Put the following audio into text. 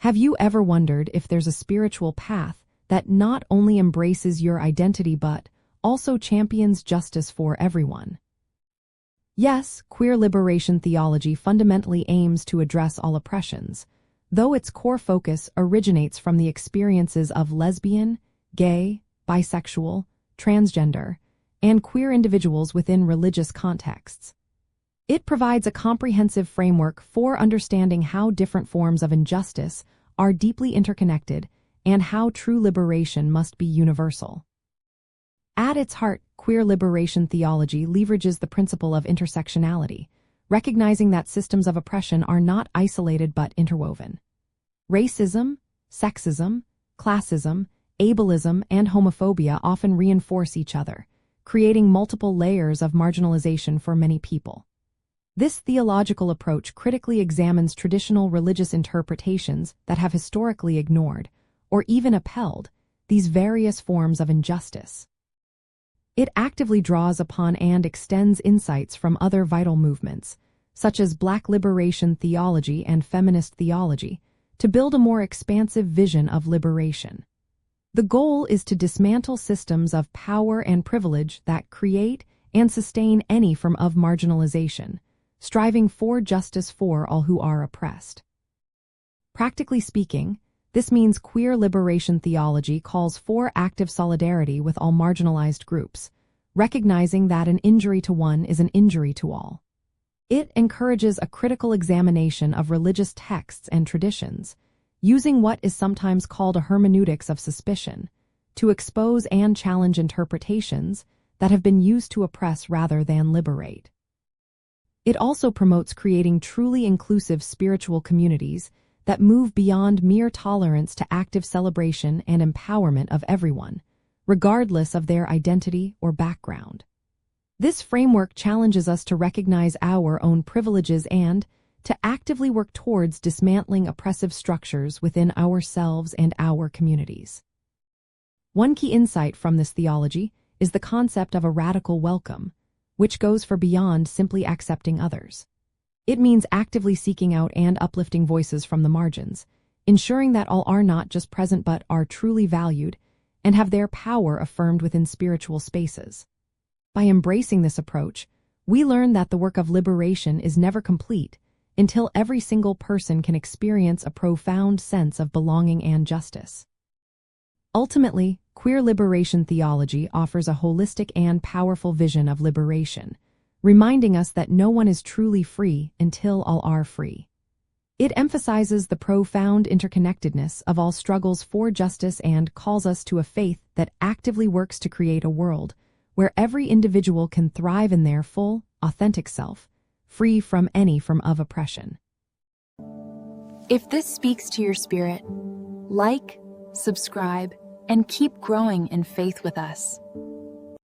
Have you ever wondered if there's a spiritual path that not only embraces your identity but also champions justice for everyone? Yes, queer liberation theology fundamentally aims to address all oppressions, though its core focus originates from the experiences of lesbian, gay, bisexual, transgender, and queer individuals within religious contexts. It provides a comprehensive framework for understanding how different forms of injustice are deeply interconnected and how true liberation must be universal. At its heart, queer liberation theology leverages the principle of intersectionality, recognizing that systems of oppression are not isolated but interwoven. Racism, sexism, classism, ableism, and homophobia often reinforce each other, creating multiple layers of marginalization for many people. This theological approach critically examines traditional religious interpretations that have historically ignored, or even upheld, these various forms of injustice. It actively draws upon and extends insights from other vital movements, such as Black liberation theology and feminist theology, to build a more expansive vision of liberation. The goal is to dismantle systems of power and privilege that create and sustain any form of marginalization, striving for justice for all who are oppressed. Practically speaking, this means queer liberation theology calls for active solidarity with all marginalized groups, recognizing that an injury to one is an injury to all. It encourages a critical examination of religious texts and traditions, using what is sometimes called a hermeneutics of suspicion, to expose and challenge interpretations that have been used to oppress rather than liberate. It also promotes creating truly inclusive spiritual communities that move beyond mere tolerance to active celebration and empowerment of everyone, regardless of their identity or background. This framework challenges us to recognize our own privileges and to actively work towards dismantling oppressive structures within ourselves and our communities. One key insight from this theology is the concept of a radical welcome, which goes far beyond simply accepting others. It means actively seeking out and uplifting voices from the margins, ensuring that all are not just present but are truly valued and have their power affirmed within spiritual spaces. By embracing this approach, we learn that the work of liberation is never complete until every single person can experience a profound sense of belonging and justice. Ultimately, queer liberation theology offers a holistic and powerful vision of liberation, reminding us that no one is truly free until all are free. It emphasizes the profound interconnectedness of all struggles for justice and calls us to a faith that actively works to create a world where every individual can thrive in their full, authentic self, free from any form of oppression. If this speaks to your spirit, like, subscribe, and keep growing in faith with us.